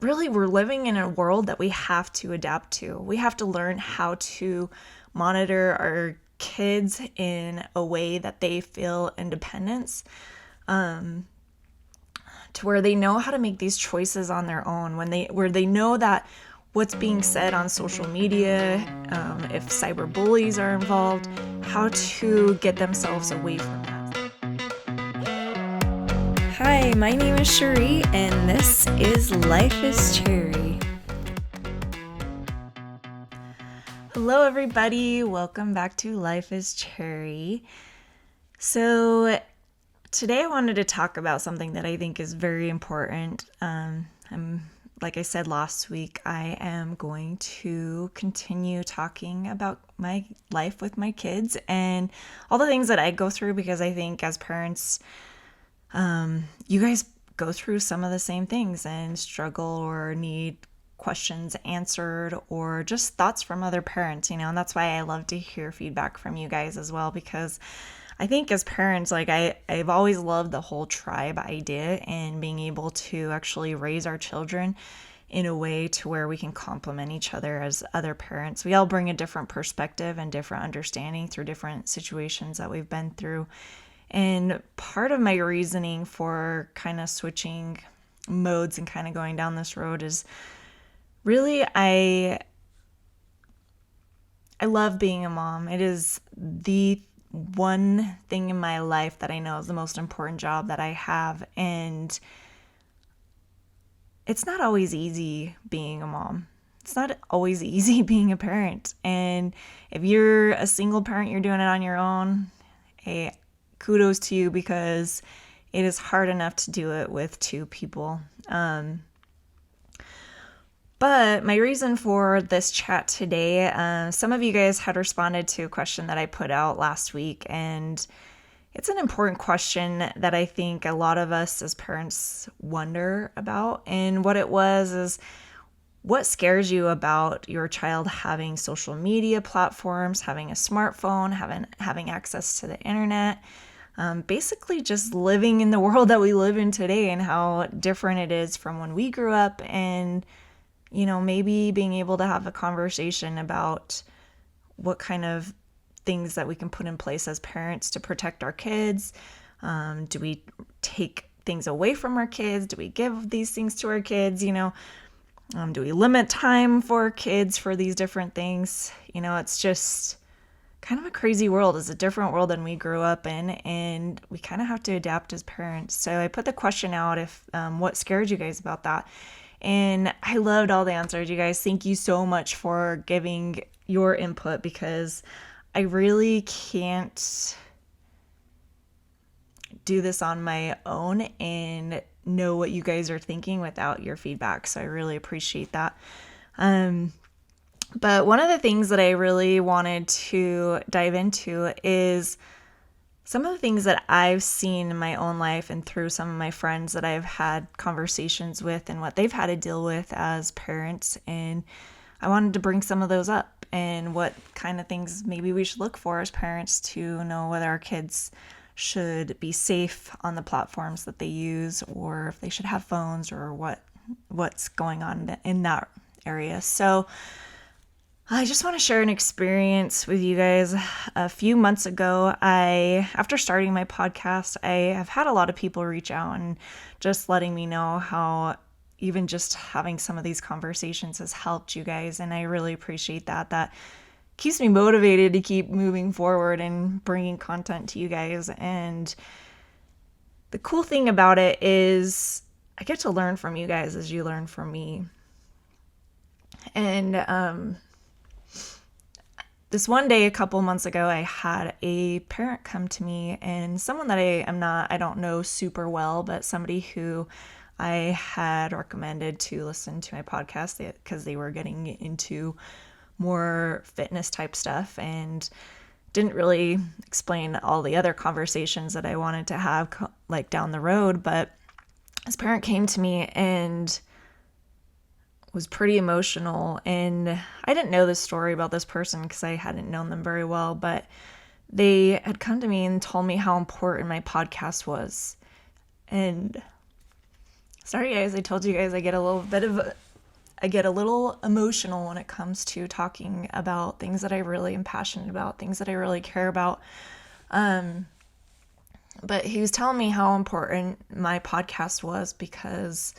really we're living in a world that we have to adapt to. We have to learn how to monitor our kids in a way that they feel independence, to where they know how to make these choices on their own, where they know that what's being said on social media, if cyberbullies are involved, how to get themselves away from that. Hi, my name is Cherie, and this is Life is Cherry. Hello, everybody. Welcome back to Life is Cherry. So today I wanted to talk about something that I think is very important. Like I said last week, I am going to continue talking about my life with my kids and all the things that I go through, because I think as parents, you guys go through some of the same things and struggle or need questions answered or just thoughts from other parents, and that's why I love to hear feedback from you guys as well, because I think as parents, like I've always loved the whole tribe idea and being able to actually raise our children in a way to where we can complement each other as other parents. We all bring a different perspective and different understanding through different situations that we've been through. And part of my reasoning for kind of switching modes and kind of going down this road is really I love being a mom. It is the one thing in my life that I know is the most important job that I have. And it's not always easy being a mom. It's not always easy being a parent. And if you're a single parent, you're doing it on your own, hey, kudos to you, because it is hard enough to do it with two people. But my reason for this chat today, some of you guys had responded to a question that I put out last week, and it's an important question that I think a lot of us as parents wonder about. And what it was is, what scares you about your child having social media platforms, having a smartphone, having access to the internet, basically just living in the world that we live in today, and how different it is from when we grew up, and maybe being able to have a conversation about what kind of things that we can put in place as parents to protect our kids. Do we take things away from our kids? Do we give these things to our kids? Do we limit time for kids for these different things? It's just kind of a crazy world. It's a different world than we grew up in, and we kind of have to adapt as parents. So I put the question out, if what scared you guys about that. And I loved all the answers. You guys, thank you so much for giving your input, because I really can't do this on my own and know what you guys are thinking without your feedback. So I really appreciate that. But one of the things that I really wanted to dive into is some of the things that I've seen in my own life and through some of my friends that I've had conversations with, and what they've had to deal with as parents. And I wanted to bring some of those up, and what kind of things maybe we should look for as parents to know whether our kids should be safe on the platforms that they use, or if they should have phones, or what's going on in that area. So I just want to share an experience with you guys. A few months ago, after starting my podcast, I have had a lot of people reach out and just letting me know how even just having some of these conversations has helped you guys. And I really appreciate that. That keeps me motivated to keep moving forward and bringing content to you guys. And the cool thing about it is I get to learn from you guys as you learn from me. And, this one day, a couple months ago, I had a parent come to me, and someone that I don't know super well, but somebody who I had recommended to listen to my podcast because they were getting into more fitness type stuff and didn't really explain all the other conversations that I wanted to have like down the road. But this parent came to me and was pretty emotional, and I didn't know this story about this person because I hadn't known them very well, but they had come to me and told me how important my podcast was. And Sorry guys, I told you guys I get a little emotional when it comes to talking about things that I really am passionate about, things that I really care about. But he was telling me how important my podcast was because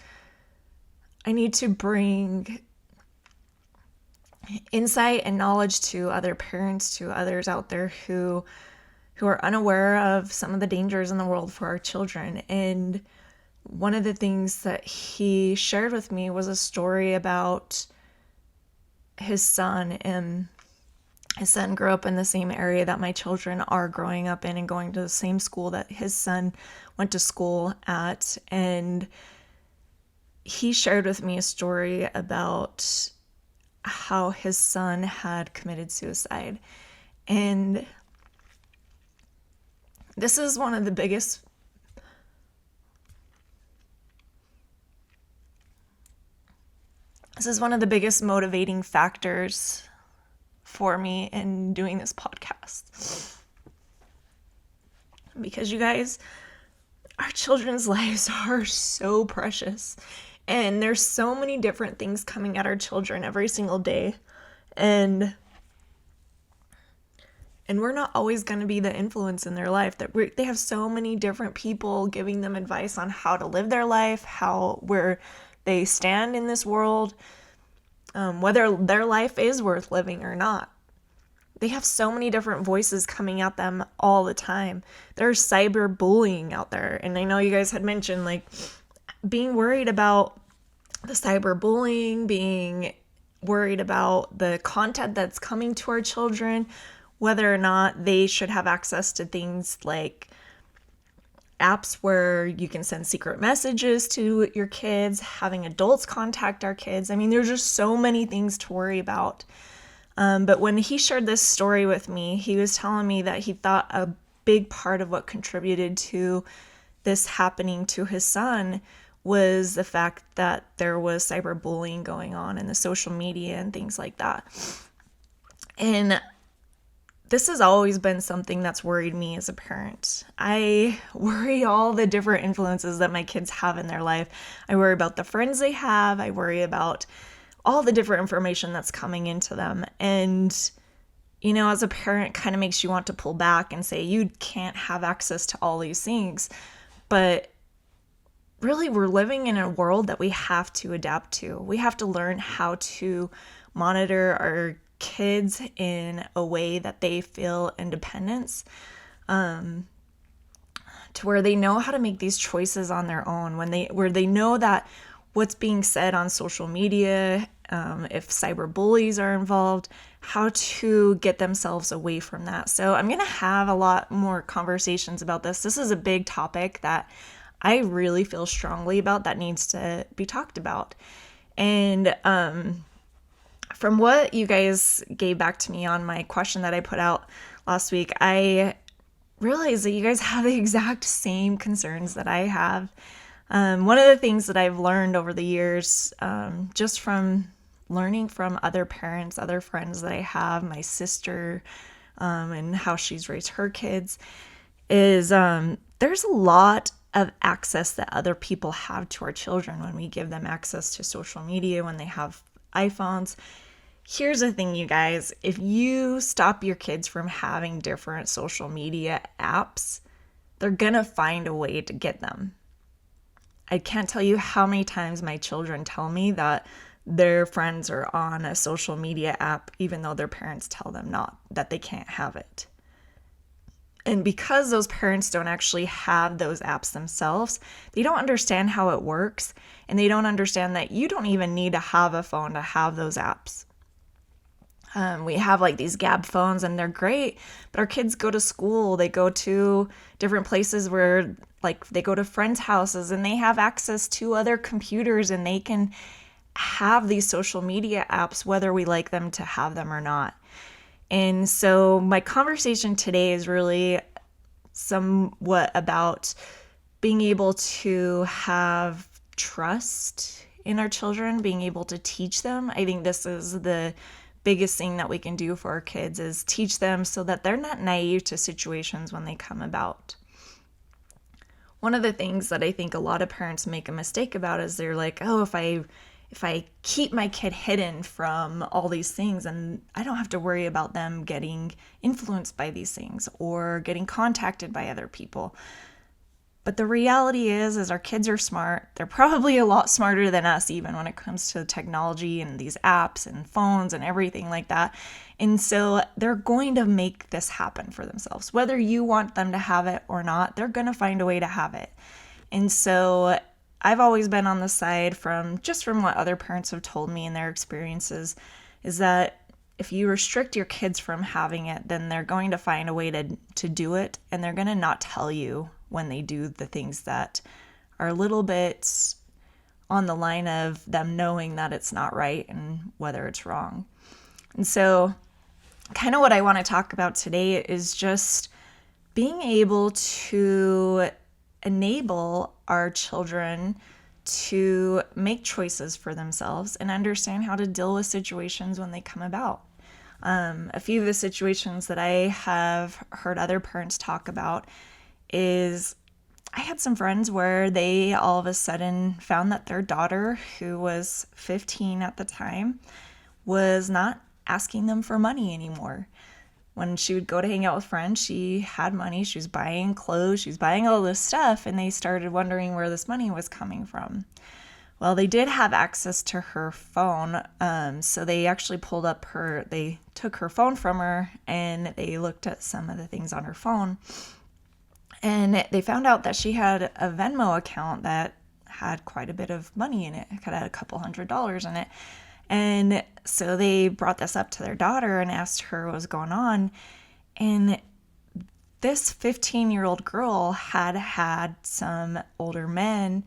I need to bring insight and knowledge to other parents, to others out there who are unaware of some of the dangers in the world for our children. And one of the things that he shared with me was a story about his son. And his son grew up in the same area that my children are growing up in and going to the same school that his son went to school at. And he shared with me a story about how his son had committed suicide. And this is one of the biggest motivating factors for me in doing this podcast. Because you guys, our children's lives are so precious. And there's so many different things coming at our children every single day. And we're not always going to be the influence in their life. They have so many different people giving them advice on how to live their life, where they stand in this world, whether their life is worth living or not. They have so many different voices coming at them all the time. There's cyberbullying out there. And I know you guys had mentioned like being worried about the cyberbullying, being worried about the content that's coming to our children, whether or not they should have access to things like apps where you can send secret messages to your kids, having adults contact our kids. I mean, there's just so many things to worry about. But when he shared this story with me, he was telling me that he thought a big part of what contributed to this happening to his son was the fact that there was cyberbullying going on in the social media and things like that. And this has always been something that's worried me as a parent. I worry all the different influences that my kids have in their life. I worry about the friends they have. I worry about all the different information that's coming into them. And, you know, as a parent, kind of makes you want to pull back and say, you can't have access to all these things. But really, we're living in a world that we have to adapt to. We have to learn how to monitor our kids in a way that they feel independence, to where they know how to make these choices on their own, where they know that what's being said on social media, if cyber bullies are involved, how to get themselves away from that. So I'm going to have a lot more conversations about this. This is a big topic that I really feel strongly about that needs to be talked about. And from what you guys gave back to me on my question that I put out last week, I realized that you guys have the exact same concerns that I have. One of the things that I've learned over the years, just from learning from other parents, other friends that I have, my sister, and how she's raised her kids, is there's a lot of access that other people have to our children when we give them access to social media, when they have iPhones. Here's the thing, you guys, if you stop your kids from having different social media apps, they're gonna find a way to get them. I can't tell you how many times my children tell me that their friends are on a social media app, even though their parents tell them not, that they can't have it. And because those parents don't actually have those apps themselves, they don't understand how it works, and they don't understand that you don't even need to have a phone to have those apps. We have like these Gab phones and they're great, but our kids go to school, they go to different places where like they go to friends' houses and they have access to other computers and they can have these social media apps whether we like them to have them or not. And so my conversation today is really somewhat about being able to have trust in our children, being able to teach them. I think this is the biggest thing that we can do for our kids, is teach them so that they're not naive to situations when they come about. One of the things that I think a lot of parents make a mistake about is they're like, oh, if I keep my kid hidden from all these things, and I don't have to worry about them getting influenced by these things or getting contacted by other people. But the reality is our kids are smart. They're probably a lot smarter than us, even when it comes to technology and these apps and phones and everything like that. And so they're going to make this happen for themselves. Whether you want them to have it or not, they're going to find a way to have it. And so I've always been on the side from what other parents have told me in their experiences, is that if you restrict your kids from having it, then they're going to find a way to do it, and they're going to not tell you when they do the things that are a little bit on the line of them knowing that it's not right and whether it's wrong. And so kind of what I want to talk about today is just being able to enable our children to make choices for themselves and understand how to deal with situations when they come about. A few of the situations that I have heard other parents talk about is I had some friends where they all of a sudden found that their daughter, who was 15 at the time, was not asking them for money anymore. When she would go to hang out with friends, she had money, she was buying clothes, she was buying all this stuff, and they started wondering where this money was coming from. Well, they did have access to her phone, so they actually they took her phone from her, and they looked at some of the things on her phone, and they found out that she had a Venmo account that had quite a bit of money in it. It had a couple $100s in it. And so they brought this up to their daughter and asked her what was going on. And this 15-year-old girl had some older men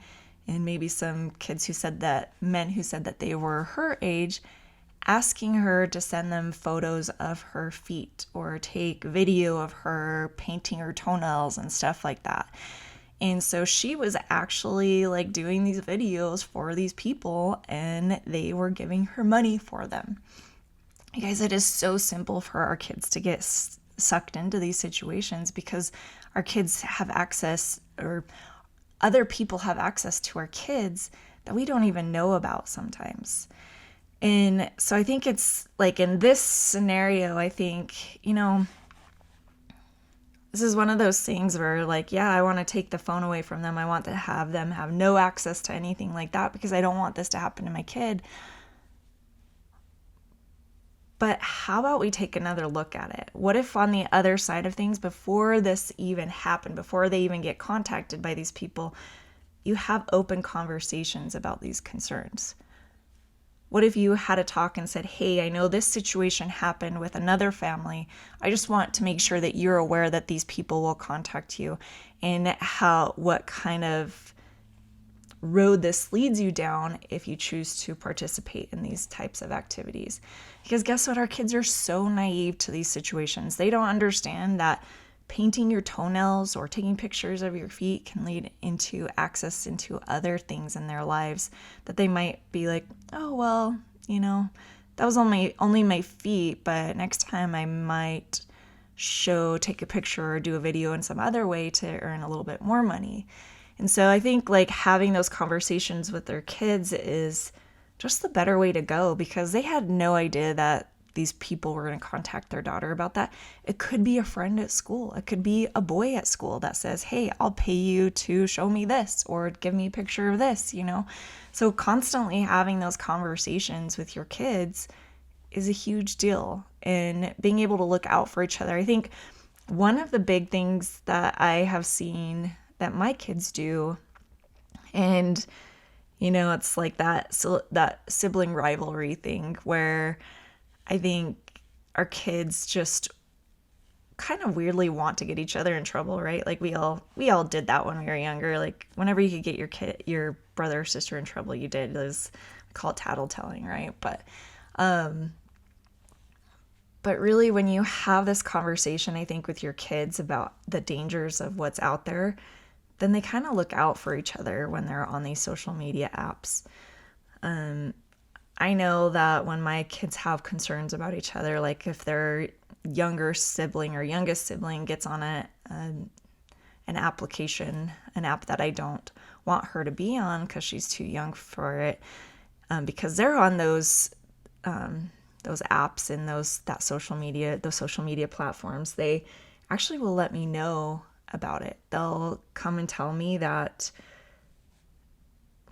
and maybe some men who said that they were her age, asking her to send them photos of her feet or take video of her painting her toenails and stuff like that. And so she was actually like doing these videos for these people, and they were giving her money for them. You guys, it is so simple for our kids to get sucked into these situations because our kids have access, or other people have access to our kids that we don't even know about sometimes. And so I think it's like in this scenario, I think, this is one of those things where like, yeah, I want to take the phone away from them. I want to have them have no access to anything like that because I don't want this to happen to my kid. But how about we take another look at it? What if on the other side of things, before this even happened, before they even get contacted by these people, you have open conversations about these concerns? What if you had a talk and said, hey, I know this situation happened with another family. I just want to make sure that you're aware that these people will contact you and what kind of road this leads you down if you choose to participate in these types of activities. Because guess what? Our kids are so naive to these situations. They don't understand that painting your toenails or taking pictures of your feet can lead into access into other things in their lives that they might be like, oh, well, that was only my feet, but next time I might take a picture or do a video in some other way to earn a little bit more money. And so I think like having those conversations with their kids is just the better way to go, because they had no idea that these people were going to contact their daughter about that. It could be a friend at school. It could be a boy at school that says, hey, I'll pay you to show me this or give me a picture of this, So constantly having those conversations with your kids is a huge deal, and being able to look out for each other. I think one of the big things that I have seen that my kids do, and it's like that sibling rivalry thing where I think our kids just kind of weirdly want to get each other in trouble, right? Like we all did that when we were younger. Like whenever you could get your brother or sister in trouble, you did. We call it tattletelling, right? But really, when you have this conversation, I think with your kids about the dangers of what's out there, then they kind of look out for each other when they're on these social media apps. I know that when my kids have concerns about each other, like if their younger sibling or youngest sibling gets on an an application, an app that I don't want her to be on because she's too young for it. Because they're on those apps and those social media platforms, they actually will let me know about it. They'll come and tell me that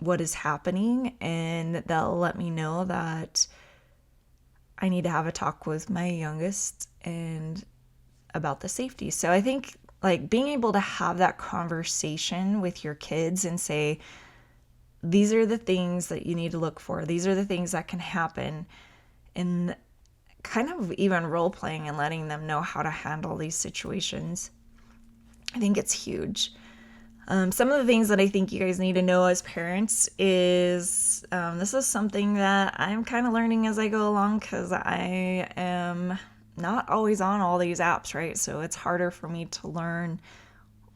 what is happening, and they'll let me know that I need to have a talk with my youngest and about the safety. So I think like being able to have that conversation with your kids and say, these are the things that you need to look for. These are the things that can happen. And kind of even role playing and letting them know how to handle these situations. I think it's huge. Some of the things that I think you guys need to know as parents is this is something that I'm kind of learning as I go along because I am not always on all these apps, right? So it's harder for me to learn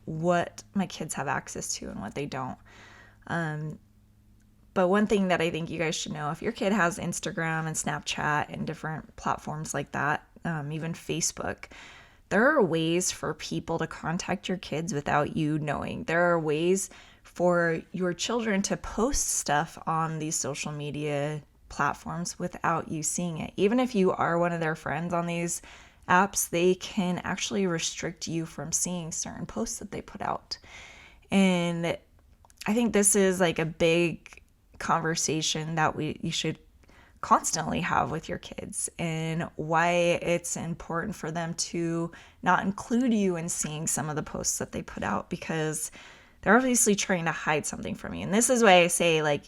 what my kids have access to and what they don't. But one thing that I think you guys should know, if your kid has Instagram and Snapchat and different platforms like that, even Facebook, there are ways for people to contact your kids without you knowing. There are ways for your children to post stuff on these social media platforms without you seeing it. Even if you are one of their friends on these apps, they can actually restrict you from seeing certain posts that they put out. And I think this is like a big conversation that you should constantly have with your kids, and why it's important for them to not include you in seeing some of the posts that they put out, because they're obviously trying to hide something from you. And this is why I say, like,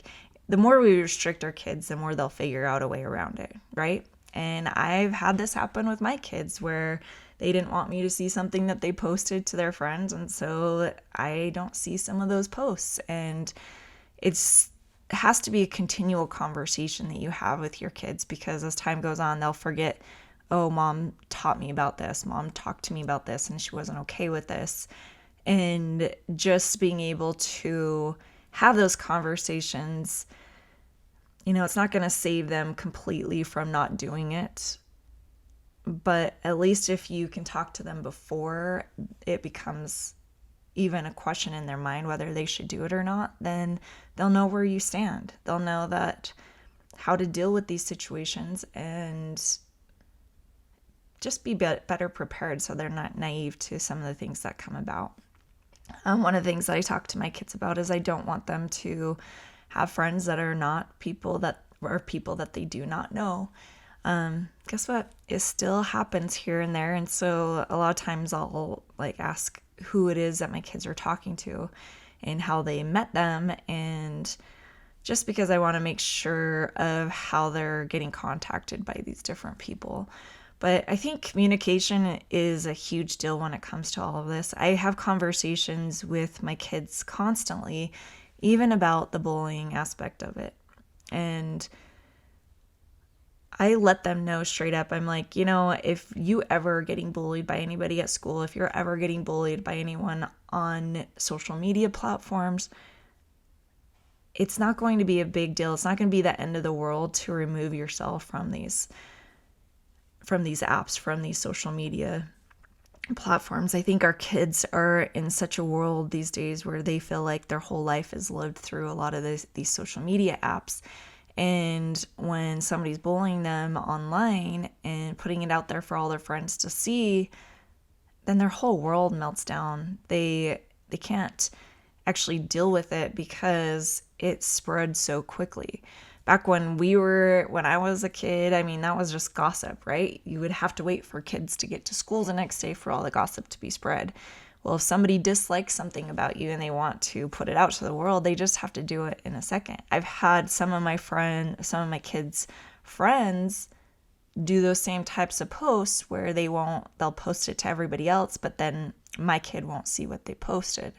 the more we restrict our kids, the more they'll figure out a way around it, right? And I've had this happen with my kids where they didn't want me to see something that they posted to their friends, and so I don't see some of those posts. And it has to be a continual conversation that you have with your kids, because as time goes on, they'll forget, oh, mom taught me about this, mom talked to me about this, and she wasn't okay with this. And just being able to have those conversations, it's not going to save them completely from not doing it. But at least if you can talk to them before it becomes even a question in their mind whether they should do it or not, then they'll know where you stand. They'll know that how to deal with these situations and just be better prepared so they're not naive to some of the things that come about. One of the things that I talk to my kids about is I don't want them to have friends that are not people that they do not know. Guess what? It still happens here and there. And so a lot of times I'll ask who it is that my kids are talking to and how they met them, and just because I want to make sure of how they're getting contacted by these different people. But I think communication is a huge deal when it comes to all of this. I have conversations with my kids constantly, even about the bullying aspect of it. And I let them know straight up. I'm like, if you ever getting bullied by anybody at school, if you're ever getting bullied by anyone on social media platforms, it's not going to be a big deal. It's not going to be the end of the world to remove yourself from these apps, from these social media platforms. I think our kids are in such a world these days where they feel like their whole life is lived through a lot of these social media apps. And when somebody's bullying them online and putting it out there for all their friends to see, then their whole world melts down. They can't actually deal with it because it spread so quickly. Back when I was a kid, that was just gossip, right? You would have to wait for kids to get to school the next day for all the gossip to be spread. Well, if somebody dislikes something about you and they want to put it out to the world, they just have to do it in a second. I've had some of my kids' friends do those same types of posts where they'll post it to everybody else, but then my kid won't see what they posted.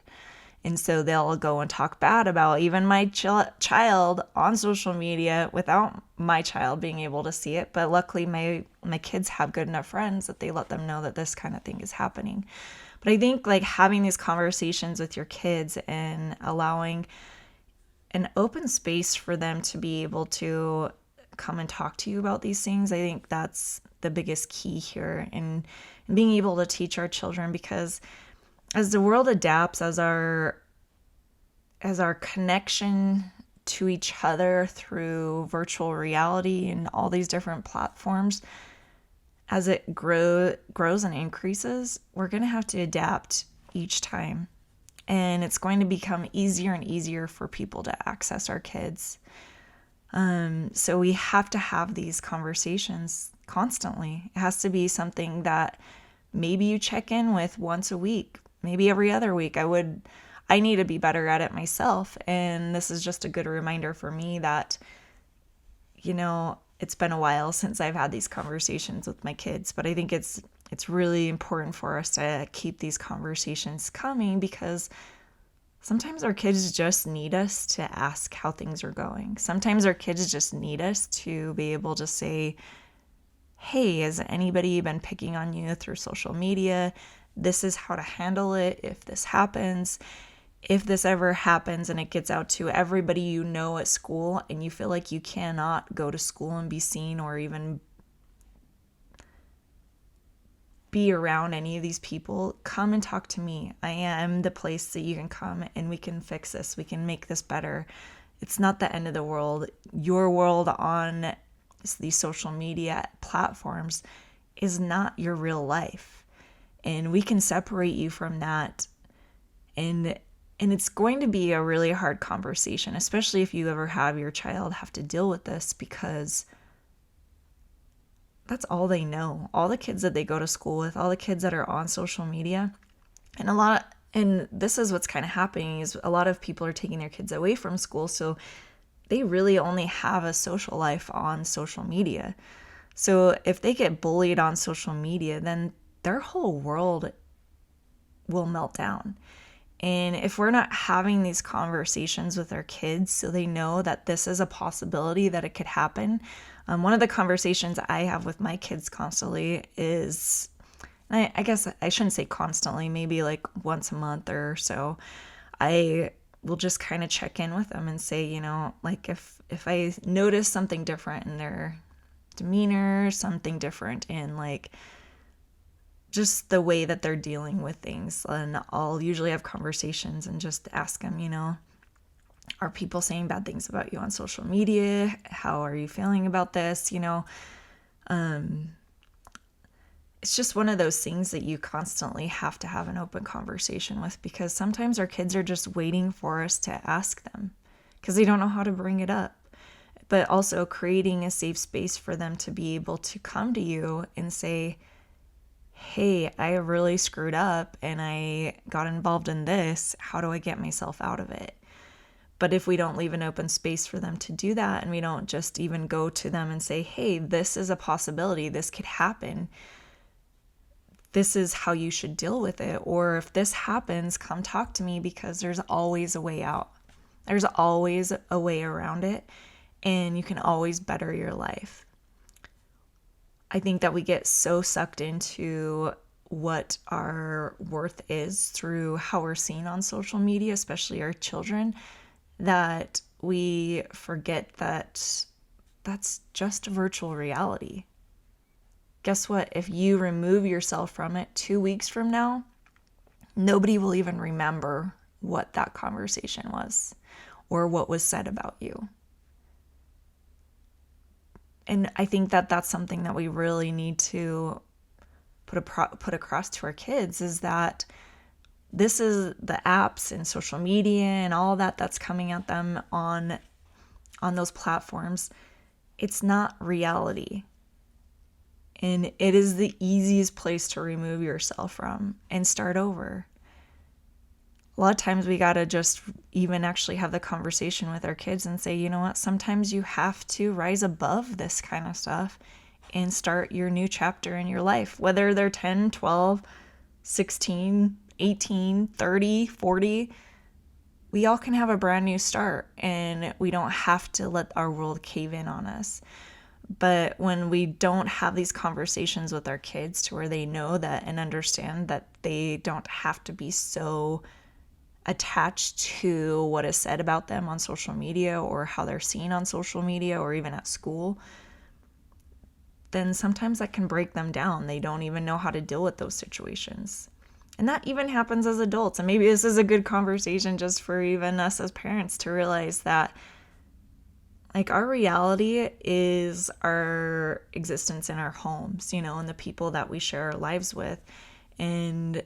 And so they'll go and talk bad about even my child on social media without my child being able to see it. But luckily my kids have good enough friends that they let them know that this kind of thing is happening. But I think having these conversations with your kids and allowing an open space for them to be able to come and talk to you about these things, I think that's the biggest key here in being able to teach our children, because as the world adapts, as our connection to each other through virtual reality and all these different platforms, as it grows and increases, we're going to have to adapt each time. And it's going to become easier and easier for people to access our kids. So we have to have these conversations constantly. It has to be something that maybe you check in with once a week, maybe every other week. I need to be better at it myself. And this is just a good reminder for me that, it's been a while since I've had these conversations with my kids, but I think it's really important for us to keep these conversations coming, because sometimes our kids just need us to ask how things are going. Sometimes our kids just need us to be able to say, hey, has anybody been picking on you through social media? This is how to handle it if this happens. If this ever happens and it gets out to everybody at school and you feel like you cannot go to school and be seen or even be around any of these people, come and talk to me. I am the place that you can come and we can fix this. We can make this better. It's not the end of the world. Your world on these social media platforms is not your real life. And we can separate you from that. And it's going to be a really hard conversation, especially if you ever have your child have to deal with this, because that's all they know. All the kids that they go to school with, all the kids that are on social media, and this is what's kind of happening, is a lot of people are taking their kids away from school, so they really only have a social life on social media. So if they get bullied on social media, then their whole world will melt down. And if we're not having these conversations with our kids so they know that this is a possibility, that it could happen. One of the conversations I have with my kids constantly is, I guess I shouldn't say constantly, maybe like once a month or so, I will just kind of check in with them and say, like if I notice something different in their demeanor, something different in like just the way that they're dealing with things, and I'll usually have conversations and just ask them, are people saying bad things about you on social media? How are you feeling about this? It's just one of those things that you constantly have to have an open conversation with, because sometimes our kids are just waiting for us to ask them because they don't know how to bring it up. But also creating a safe space for them to be able to come to you and say, hey, I really screwed up and I got involved in this. How do I get myself out of it? But if we don't leave an open space for them to do that, and we don't just even go to them and say, hey, this is a possibility, this could happen, this is how you should deal with it, or if this happens, come talk to me, because there's always a way out. There's always a way around it, and you can always better your life. I think that we get so sucked into what our worth is through how we're seen on social media, especially our children, that we forget that that's just virtual reality. Guess what? If you remove yourself from it 2 weeks from now, nobody will even remember what that conversation was or what was said about you. And I think that that's something that we really need to put across to our kids, is that this is the apps and social media and all that that's coming at them on those platforms. It's not reality. And it is the easiest place to remove yourself from and start over. A lot of times we got to just even actually have the conversation with our kids and say, you know what, sometimes you have to rise above this kind of stuff and start your new chapter in your life, whether they're 10, 12, 16, 18, 30, 40. We all can have a brand new start, and we don't have to let our world cave in on us. But when we don't have these conversations with our kids to where they know that and understand that they don't have to be so attached to what is said about them on social media or how they're seen on social media or even at school, then sometimes that can break them down. They don't even know how to deal with those situations. And that even happens as adults. And maybe this is a good conversation just for even us as parents to realize that, like, our reality is our existence in our homes, and the people that we share our lives with. And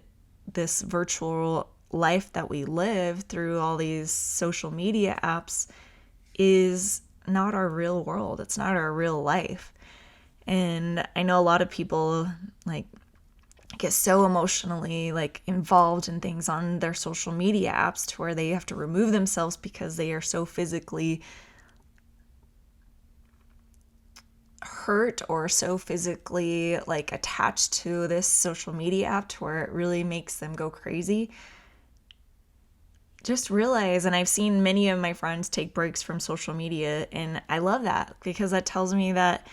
this virtual life that we live through all these social media apps is not our real world. It's not our real life. And I know a lot of people get so emotionally involved in things on their social media apps to where they have to remove themselves because they are so physically hurt or so physically attached to this social media app to where it really makes them go crazy. Just realize, and I've seen many of my friends take breaks from social media, and I love that because that tells me that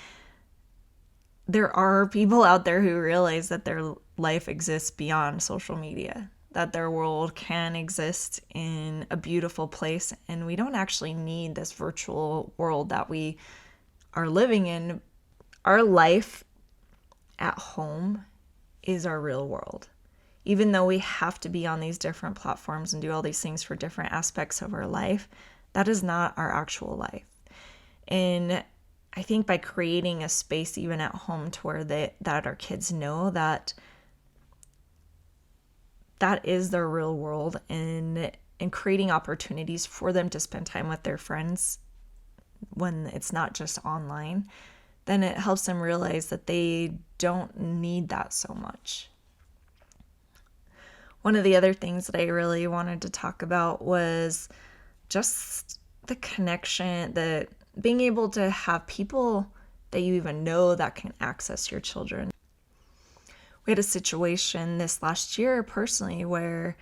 there are people out there who realize that their life exists beyond social media, that their world can exist in a beautiful place, and we don't actually need this virtual world that we are living in. Our life at home is our real world. Even though we have to be on these different platforms and do all these things for different aspects of our life, that is not our actual life. And I think by creating a space even at home to where that our kids know that that is their real world, and creating opportunities for them to spend time with their friends when it's not just online, then it helps them realize that they don't need that so much. One of the other things that I really wanted to talk about was just the connection, the being able to have people that you even know that can access your children. We had a situation this last year personally where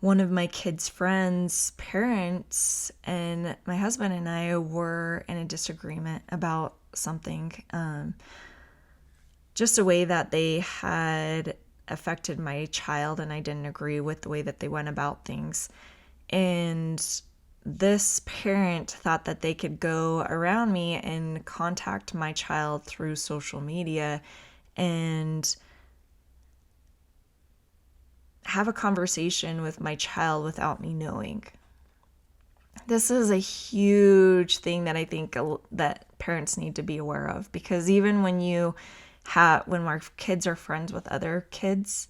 one of my kids' friends' parents and my husband and I were in a disagreement about something, just a way that they had affected my child, and I didn't agree with the way that they went about things. And this parent thought that they could go around me and contact my child through social media and have a conversation with my child without me knowing. This is a huge thing that I think that parents need to be aware of, because even when our kids are friends with other kids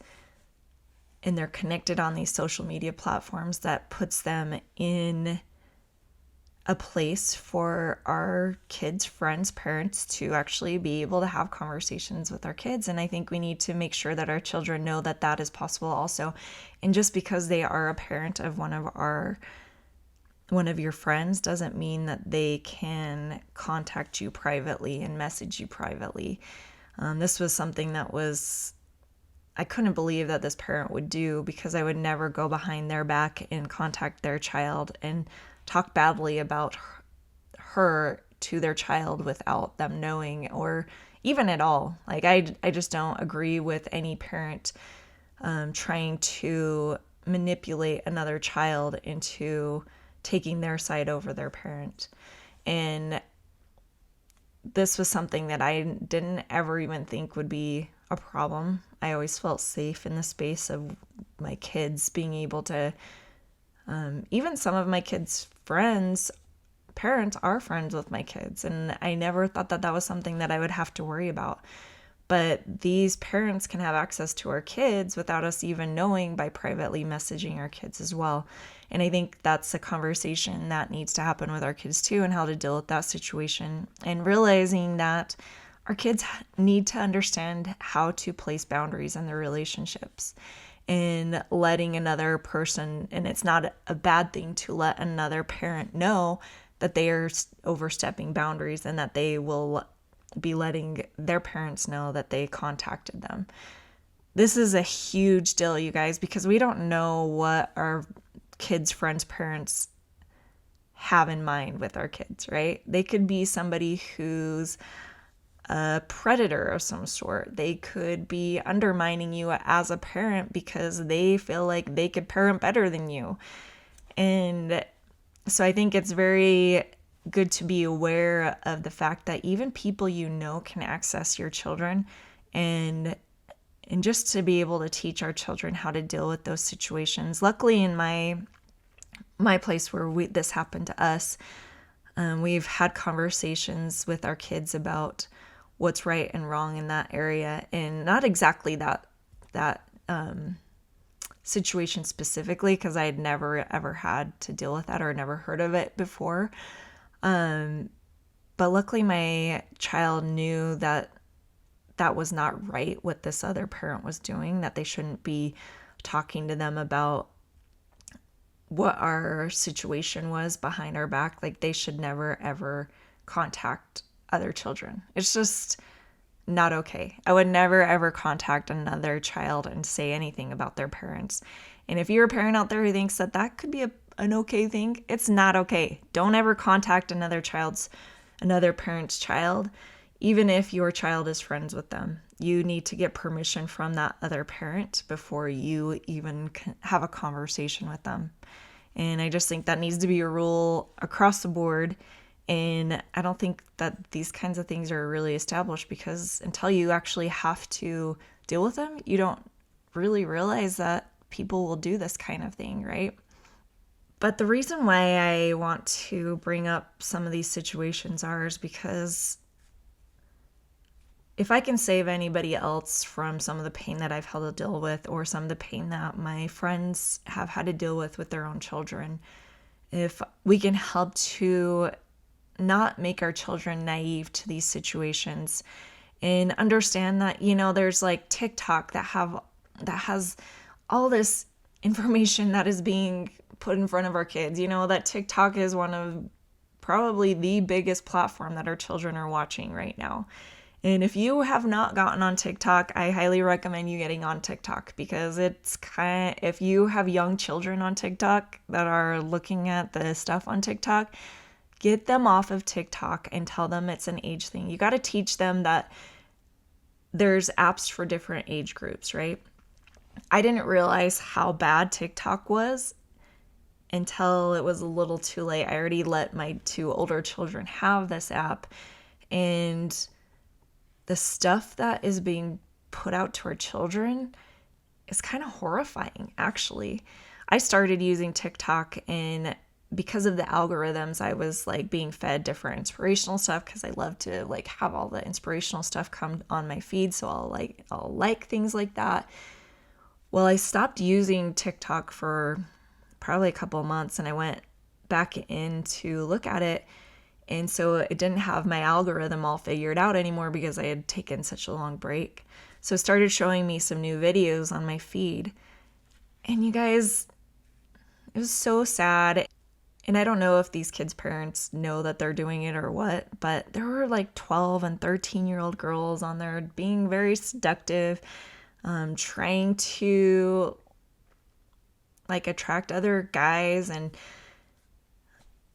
and they're connected on these social media platforms, that puts them in a place for our kids' friends' parents to actually be able to have conversations with our kids. And I think we need to make sure that our children know that that is possible also. And just because they are a parent of one of your friends doesn't mean that they can contact you privately and message you privately. This was something that I couldn't believe that this parent would do, because I would never go behind their back and contact their child and talk badly about her to their child without them knowing, or even at all. I just don't agree with any parent trying to manipulate another child into taking their side over their parent. And this was something that I didn't ever even think would be a problem. I always felt safe in the space of my kids being able to, even some of my kids' friends, parents are friends with my kids. And I never thought that that was something that I would have to worry about. But these parents can have access to our kids without us even knowing by privately messaging our kids as well. And I think that's a conversation that needs to happen with our kids too, and how to deal with that situation, and realizing that our kids need to understand how to place boundaries in their relationships, and letting another person, and it's not a bad thing to let another parent know that they are overstepping boundaries, and that they will be letting their parents know that they contacted them. This is a huge deal, you guys, because we don't know what our kids' friends' parents have in mind with our kids, right? They could be somebody who's a predator of some sort. They could be undermining you as a parent because they feel like they could parent better than you. And so I think it's very good to be aware of the fact that even people you know can access your children and and just to be able to teach our children how to deal with those situations. Luckily, in my place where this happened to us, we've had conversations with our kids about what's right and wrong in that area, and not exactly that situation specifically, because I had never ever had to deal with that or never heard of it before. But luckily, my child knew that that was not right what this other parent was doing, that they shouldn't be talking to them about what our situation was behind our back. Like, they should never ever contact other children. It's just not okay. I would never ever contact another child and say anything about their parents. And if you're a parent out there who thinks that that could be an okay thing, it's not okay. Don't ever contact another parent's child, even if your child is friends with them. You need to get permission from that other parent before you even have a conversation with them. And I just think that needs to be a rule across the board. And I don't think that these kinds of things are really established, because until you actually have to deal with them, you don't really realize that people will do this kind of thing, right? But the reason why I want to bring up some of these situations is because if I can save anybody else from some of the pain that I've had to deal with, or some of the pain that my friends have had to deal with their own children, if we can help to not make our children naive to these situations and understand that, there's like TikTok that has all this information that is being put in front of our kids. That TikTok is one of probably the biggest platform that our children are watching right now. And if you have not gotten on TikTok, I highly recommend you getting on TikTok, because if you have young children on TikTok that are looking at the stuff on TikTok, get them off of TikTok and tell them it's an age thing. You got to teach them that there's apps for different age groups, right? I didn't realize how bad TikTok was until it was a little too late. I already let my 2 older children have this app, and the stuff that is being put out to our children is kind of horrifying, actually. I started using TikTok, and because of the algorithms, I was like being fed different inspirational stuff, because I love to like have all the inspirational stuff come on my feed. So I'll like things like that. Well, I stopped using TikTok for probably a couple of months, and I went back in to look at it. And so it didn't have my algorithm all figured out anymore, because I had taken such a long break. So it started showing me some new videos on my feed. And you guys, it was so sad. And I don't know if these kids' parents know that they're doing it or what, but there were like 12 and 13-year-old girls on there being very seductive, trying to like attract other guys. And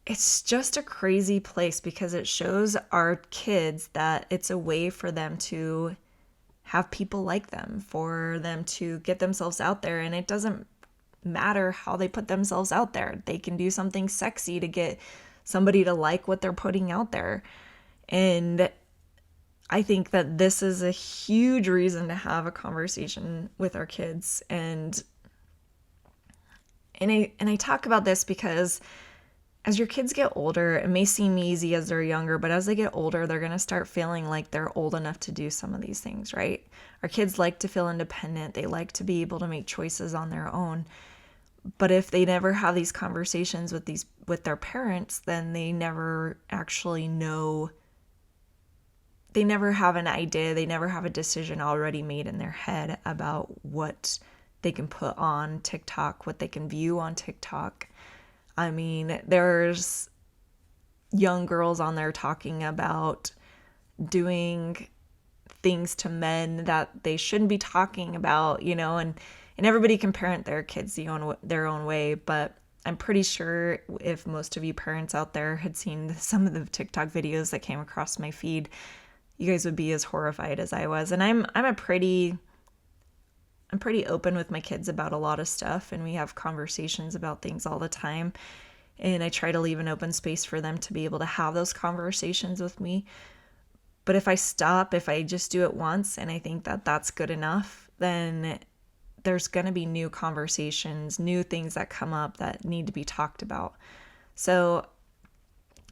it's just a crazy place, because it shows our kids that it's a way for them to have people like them, for them to get themselves out there. And it doesn't matter how they put themselves out there. They can do something sexy to get somebody to like what they're putting out there. And I think that this is a huge reason to have a conversation with our kids. And I talk about this because as your kids get older, it may seem easy as they're younger, but as they get older, they're going to start feeling like they're old enough to do some of these things, right? Our kids like to feel independent. They like to be able to make choices on their own. But if they never have these conversations with their parents, then they never actually know. They never have an idea. They never have a decision already made in their head about what they can put on TikTok, what they can view on TikTok. I mean, there's young girls on there talking about doing things to men that they shouldn't be talking about, and everybody can parent their kids their own way. But I'm pretty sure if most of you parents out there had seen some of the TikTok videos that came across my feed, you guys would be as horrified as I was. And I'm pretty open with my kids about a lot of stuff, and we have conversations about things all the time. And I try to leave an open space for them to be able to have those conversations with me. But if I just do it once and I think that that's good enough, then there's going to be new conversations, new things that come up that need to be talked about. So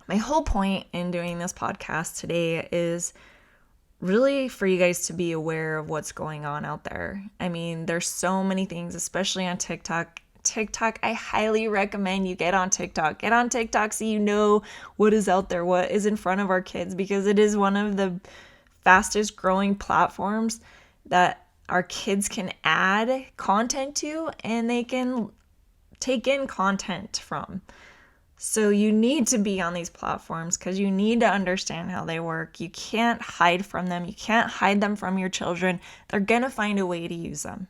my whole point in doing this podcast today is really for you guys to be aware of what's going on out there. I mean, there's so many things, especially on TikTok. I highly recommend you get on TikTok. Get on TikTok so you know what is out there, what is in front of our kids, because it is one of the fastest growing platforms that our kids can add content to and they can take in content from. So you need to be on these platforms because you need to understand how they work. You can't hide from them. You can't hide them from your children. They're going to find a way to use them.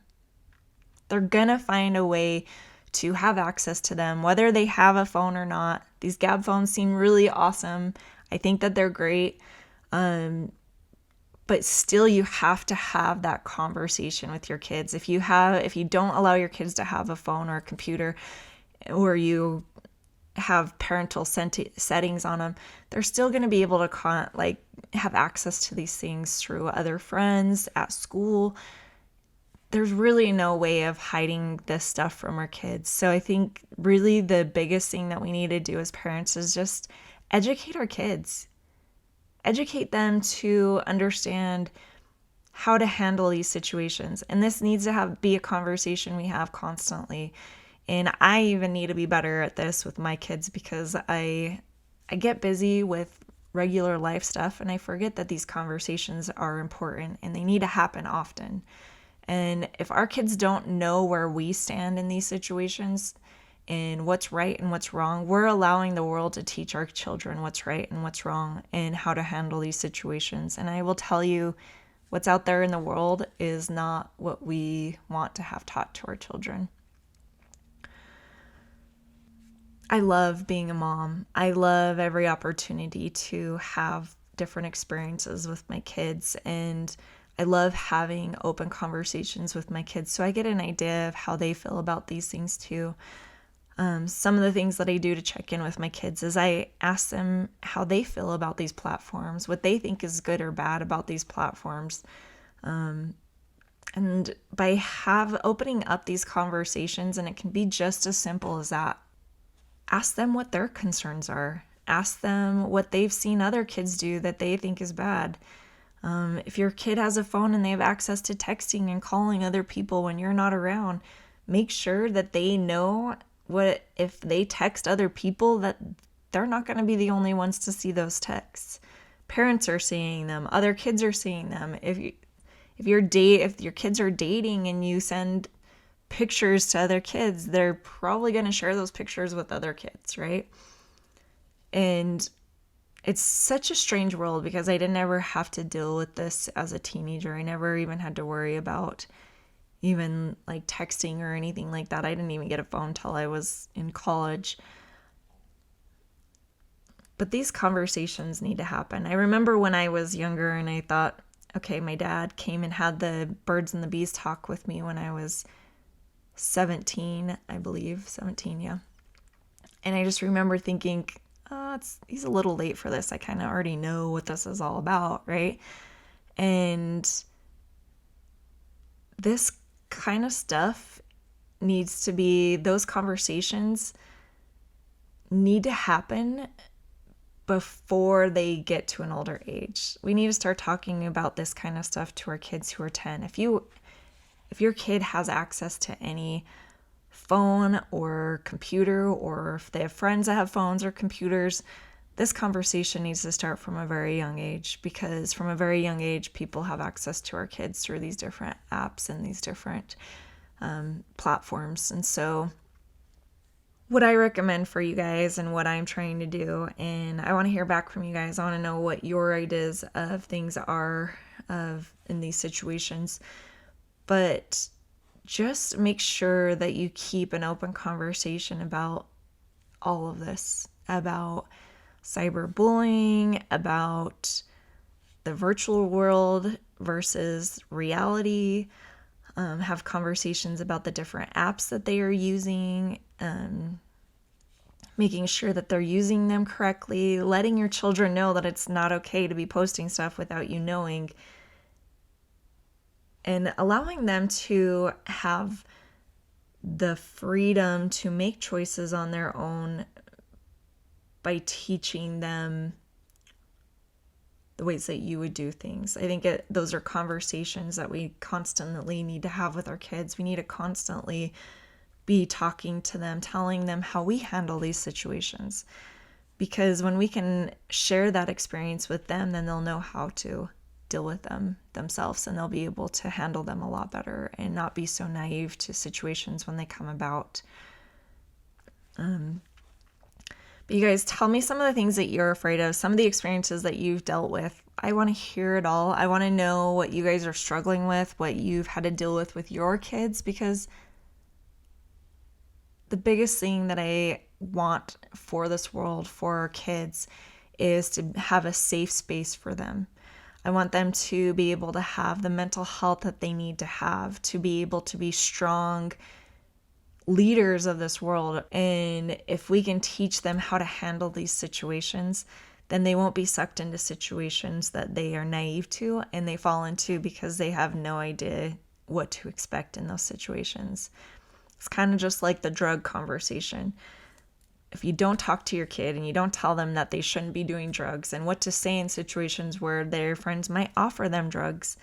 They're going to find a way to have access to them, whether they have a phone or not. These Gab phones seem really awesome. I think that they're great. But still, you have to have that conversation with your kids. If you don't allow your kids to have a phone or a computer, or you have parental settings on them, they're still going to be able to have access to these things through other friends at school. There's really no way of hiding this stuff from our kids. So I think really the biggest thing that we need to do as parents is just educate our kids. Educate them to understand how to handle these situations. And this needs to be a conversation we have constantly. And I even need to be better at this with my kids because I get busy with regular life stuff and I forget that these conversations are important and they need to happen often. And if our kids don't know where we stand in these situations and what's right and what's wrong, we're allowing the world to teach our children what's right and what's wrong and how to handle these situations. And I will tell you, what's out there in the world is not what we want to have taught to our children. I love being a mom. I love every opportunity to have different experiences with my kids, and I love having open conversations with my kids so I get an idea of how they feel about these things too. Some of the things that I do to check in with my kids is I ask them how they feel about these platforms, what they think is good or bad about these platforms. And by opening up these conversations, and it can be just as simple as that, ask them what their concerns are. Ask them what they've seen other kids do that they think is bad. If your kid has a phone and they have access to texting and calling other people when you're not around, make sure that they know what if they text other people that they're not going to be the only ones to see those texts. Parents are seeing them, other kids are seeing them. If your kids are dating and you send pictures to other kids, they're probably going to share those pictures with other kids, right? And it's such a strange world because I didn't ever have to deal with this as a teenager. I never even had to worry about even like texting or anything like that. I didn't even get a phone till I was in college. But these conversations need to happen. I remember when I was younger and I thought, okay, my dad came and had the birds and the bees talk with me when I was 17, I believe. 17, yeah. And I just remember thinking, he's a little late for this. I kind of already know what this is all about, right? And this kind of stuff those conversations need to happen before they get to an older age. We need to start talking about this kind of stuff to our kids who are 10. If your kid has access to any phone or computer, or if they have friends that have phones or computers, this conversation needs to start from a very young age, because from a very young age, people have access to our kids through these different apps and these different platforms. And so what I recommend for you guys and what I'm trying to do, and I want to hear back from you guys. I want to know what your ideas of things are in these situations. But just make sure that you keep an open conversation about all of this, about cyberbullying, about the virtual world versus reality. Have conversations about the different apps that they are using, making sure that they're using them correctly, letting your children know that it's not okay to be posting stuff without you knowing. and allowing them to have the freedom to make choices on their own by teaching them the ways that you would do things. I think those are conversations that we constantly need to have with our kids. We need to constantly be talking to them, telling them how we handle these situations. Because when we can share that experience with them, then they'll know how to deal with them themselves, and they'll be able to handle them a lot better and not be so naive to situations when they come about. But you guys, tell me some of the things that you're afraid of, some of the experiences that you've dealt with. I want to hear it all. I want to know what you guys are struggling with, what you've had to deal with your kids, because the biggest thing that I want for this world, for our kids, is to have a safe space for them. I want them to be able to have the mental health that they need to be able to be strong leaders of this world. And if we can teach them how to handle these situations, then they won't be sucked into situations that they are naive to and they fall into because they have no idea what to expect in those situations. It's kind of just like the drug conversation. If you don't talk to your kid and you don't tell them that they shouldn't be doing drugs and what to say in situations where their friends might offer them drugs,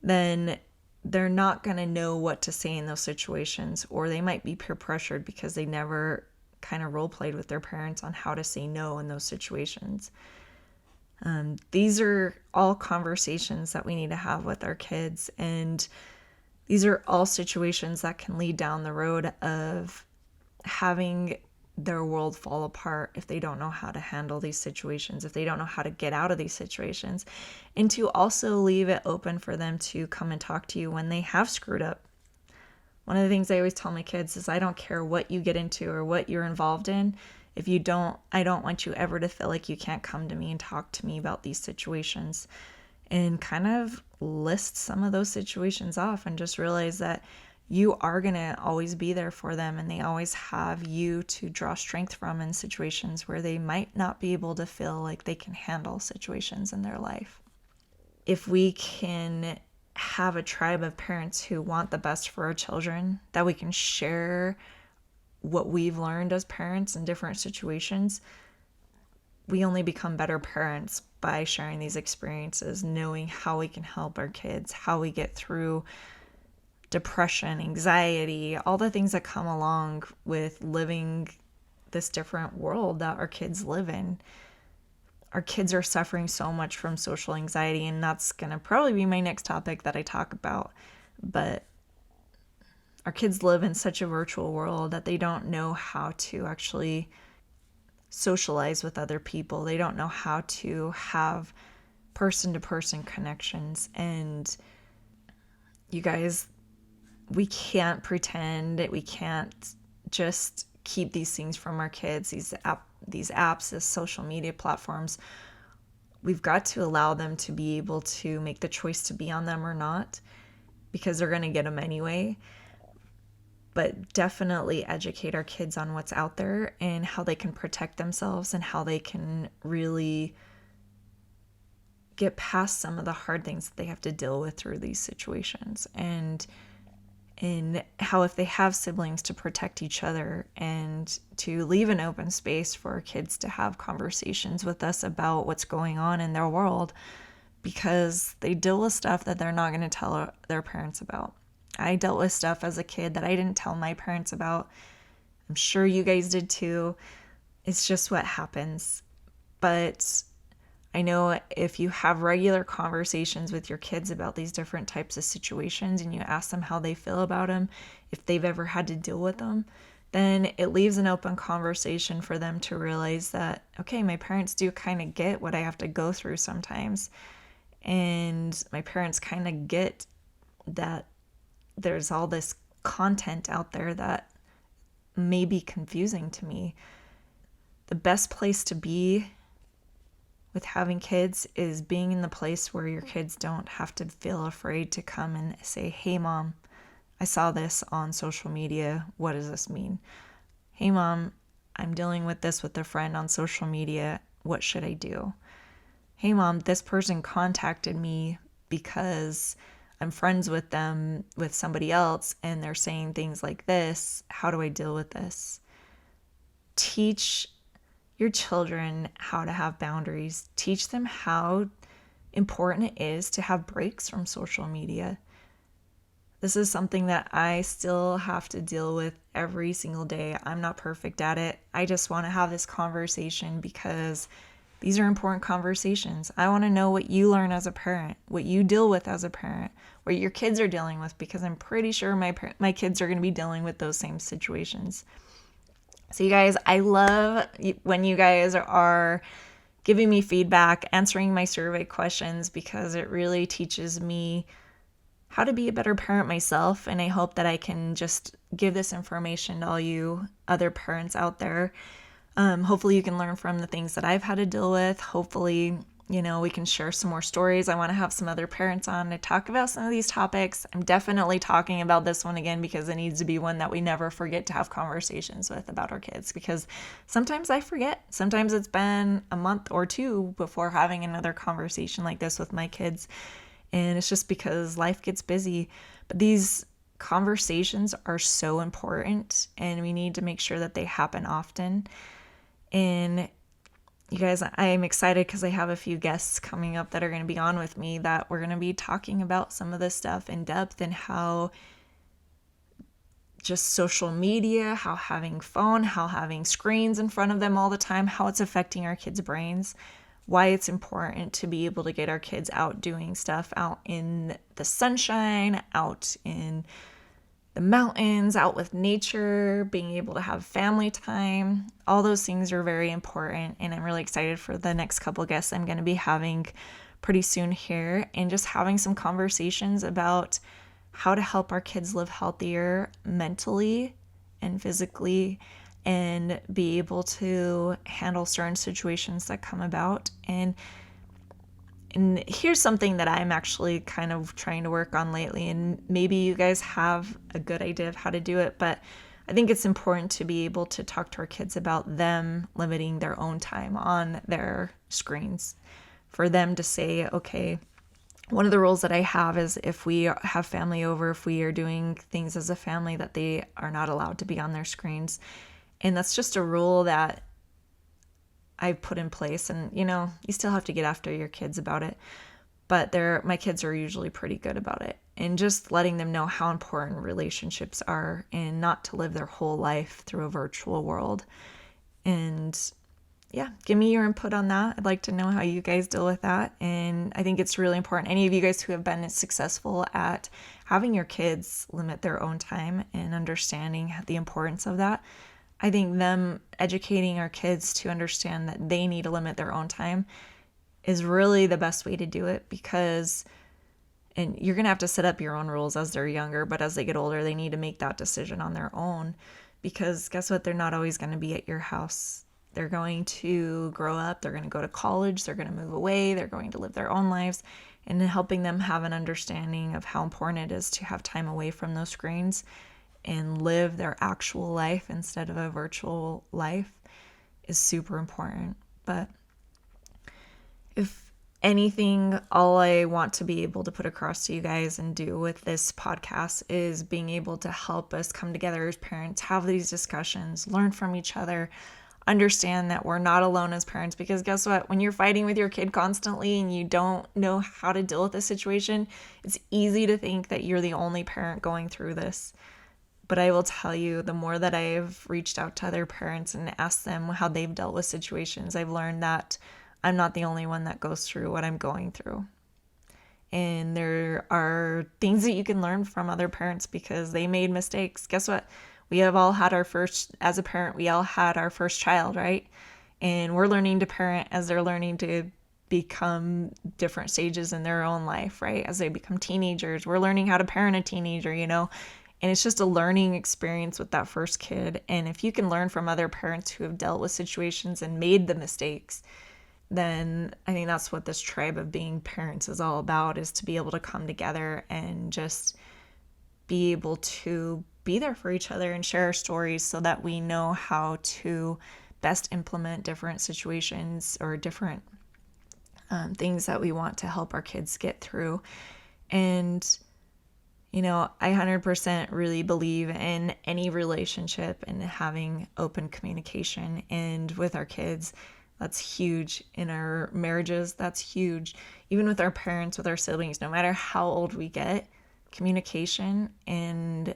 then they're not going to know what to say in those situations, or they might be peer pressured because they never kind of role played with their parents on how to say no in those situations. These are all conversations that we need to have with our kids, and these are all situations that can lead down the road of having their world fall apart if they don't know how to handle these situations, if they don't know how to get out of these situations, and to also leave it open for them to come and talk to you when they have screwed up. One of the things I always tell my kids is I don't care what you get into or what you're involved in. If you don't, I don't want you ever to feel like you can't come to me and talk to me about these situations, and kind of list some of those situations off and just realize that you are going to always be there for them, and they always have you to draw strength from in situations where they might not be able to feel like they can handle situations in their life. If we can have a tribe of parents who want the best for our children, that we can share what we've learned as parents in different situations, we only become better parents by sharing these experiences, knowing how we can help our kids, how we get through depression, anxiety, all the things that come along with living this different world that our kids live in. Our kids are suffering so much from social anxiety, and that's going to probably be my next topic that I talk about. But our kids live in such a virtual world that they don't know how to actually socialize with other people. They don't know how to have person-to-person connections. And you guys, we can't pretend, we can't just keep these things from our kids, these apps, these social media platforms. We've got to allow them to be able to make the choice to be on them or not, because they're going to get them anyway. But definitely educate our kids on what's out there and how they can protect themselves and how they can really get past some of the hard things that they have to deal with through these situations. And how if they have siblings, to protect each other and to leave an open space for kids to have conversations with us about what's going on in their world, because they deal with stuff that they're not going to tell their parents about. I dealt with stuff as a kid that I didn't tell my parents about. I'm sure you guys did too. It's just what happens. But I know if you have regular conversations with your kids about these different types of situations and you ask them how they feel about them, if they've ever had to deal with them, then it leaves an open conversation for them to realize that, okay, my parents do kind of get what I have to go through sometimes. And my parents kind of get that there's all this content out there that may be confusing to me. The best place to be with having kids is being in the place where your kids don't have to feel afraid to come and say, hey mom, I saw this on social media. What does this mean? Hey mom, I'm dealing with this with a friend on social media. What should I do? Hey mom, this person contacted me because I'm friends with them, with somebody else, and they're saying things like this. How do I deal with this? Teach your children how to have boundaries. Teach them how important it is to have breaks from social media. This is something that I still have to deal with every single day. I'm not perfect at it. I just want to have this conversation because these are important conversations. I want to know what you learn as a parent, what you deal with as a parent, what your kids are dealing with, because I'm pretty sure my kids are going to be dealing with those same situations. So you guys, I love when you guys are giving me feedback, answering my survey questions, because it really teaches me how to be a better parent myself. And I hope that I can just give this information to all you other parents out there. Hopefully you can learn from the things that I've had to deal with. Hopefully, we can share some more stories. I want to have some other parents on to talk about some of these topics. I'm definitely talking about this one again because it needs to be one that we never forget to have conversations with about our kids, because sometimes I forget. Sometimes it's been a month or two before having another conversation like this with my kids. And it's just because life gets busy. But these conversations are so important, and we need to make sure that they happen often. And you guys, I am excited because I have a few guests coming up that are going to be on with me that we're going to be talking about some of this stuff in depth, and how just social media, how having phone, how having screens in front of them all the time, how it's affecting our kids' brains, why it's important to be able to get our kids out doing stuff, out in the sunshine, out in the mountains, out with nature, being able to have family time. All those things are very important, and I'm really excited for the next couple guests I'm going to be having pretty soon here, and just having some conversations about how to help our kids live healthier mentally and physically, and be able to handle certain situations that come about. And here's something that I'm actually kind of trying to work on lately, and maybe you guys have a good idea of how to do it, but I think it's important to be able to talk to our kids about them limiting their own time on their screens. For them to say, okay, one of the rules that I have is if we have family over, if we are doing things as a family, that they are not allowed to be on their screens. And that's just a rule that I've put in place, and you still have to get after your kids about it, but my kids are usually pretty good about it, and just letting them know how important relationships are, and not to live their whole life through a virtual world. And yeah, give me your input on that. I'd like to know how you guys deal with that. And I think it's really important. Any of you guys who have been successful at having your kids limit their own time and understanding the importance of that, I think them educating our kids to understand that they need to limit their own time is really the best way to do it, because, and you're going to have to set up your own rules as they're younger, but as they get older, they need to make that decision on their own, because guess what? They're not always going to be at your house. They're going to grow up, they're going to go to college, they're going to move away, they're going to live their own lives, and helping them have an understanding of how important it is to have time away from those screens and live their actual life instead of a virtual life is super important. But if anything, all I want to be able to put across to you guys and do with this podcast is being able to help us come together as parents, have these discussions, learn from each other, understand that we're not alone as parents, because guess what? When you're fighting with your kid constantly and you don't know how to deal with the situation, it's easy to think that you're the only parent going through this. But I will tell you, the more that I've reached out to other parents and asked them how they've dealt with situations, I've learned that I'm not the only one that goes through what I'm going through. And there are things that you can learn from other parents because they made mistakes. Guess what? We have all had as a parent, we all had our first child, right? And we're learning to parent as they're learning to become different stages in their own life, right? As they become teenagers, we're learning how to parent a teenager, And it's just a learning experience with that first kid. And if you can learn from other parents who have dealt with situations and made the mistakes, then I think that's what this tribe of being parents is all about, is to be able to come together and just be able to be there for each other and share our stories so that we know how to best implement different situations or different things that we want to help our kids get through. And I 100% really believe in any relationship and having open communication. And with our kids, that's huge. In our marriages, that's huge. Even with our parents, with our siblings, no matter how old we get, communication and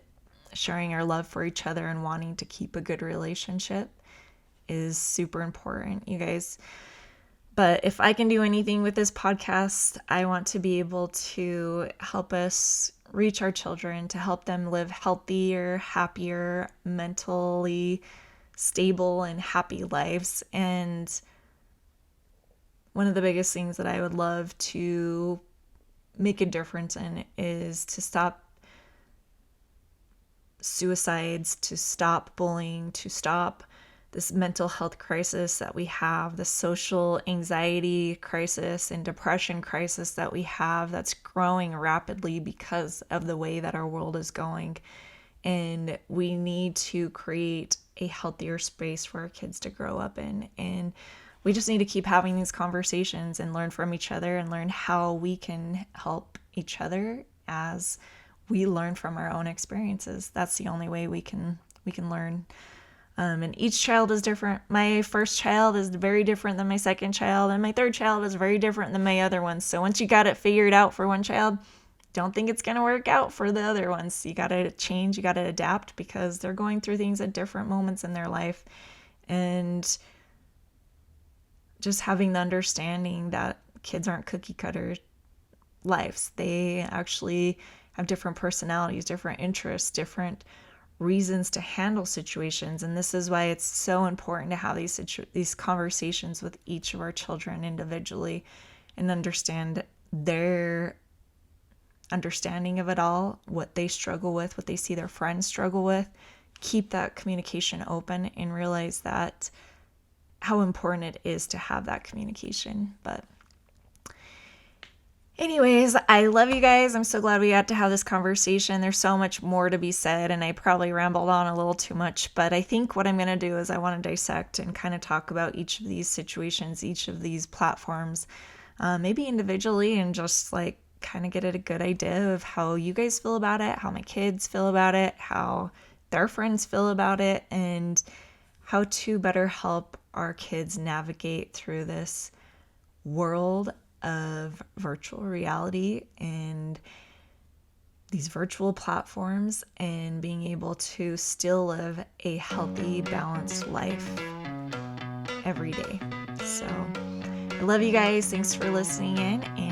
sharing our love for each other and wanting to keep a good relationship is super important, you guys. But if I can do anything with this podcast, I want to be able to help us reach our children, to help them live healthier, happier, mentally stable, and happy lives. And one of the biggest things that I would love to make a difference in is to stop suicides, to stop bullying, to stop this mental health crisis that we have, the social anxiety crisis and depression crisis that we have that's growing rapidly because of the way that our world is going. And we need to create a healthier space for our kids to grow up in. And we just need to keep having these conversations and learn from each other and learn how we can help each other as we learn from our own experiences. That's the only way we can learn. And each child is different. My first child is very different than my second child, and my third child is very different than my other ones. So once you got it figured out for one child, don't think it's going to work out for the other ones. You got to change, you got to adapt, because they're going through things at different moments in their life. And just having the understanding that kids aren't cookie cutter lives. They actually have different personalities, different interests, different reasons to handle situations. And this is why it's so important to have these conversations with each of our children individually and understand their understanding of it all, what they struggle with, what they see their friends struggle with. Keep that communication open and realize that how important it is to have that communication. But anyways, I love you guys. I'm so glad we got to have this conversation. There's so much more to be said, and I probably rambled on a little too much, but I think what I'm going to do is I want to dissect and kind of talk about each of these situations, each of these platforms, maybe individually, and just like kind of get a good idea of how you guys feel about it, how my kids feel about it, how their friends feel about it, and how to better help our kids navigate through this world of virtual reality and these virtual platforms, and being able to still live a healthy, balanced life every day. So I love you guys. Thanks for listening in, and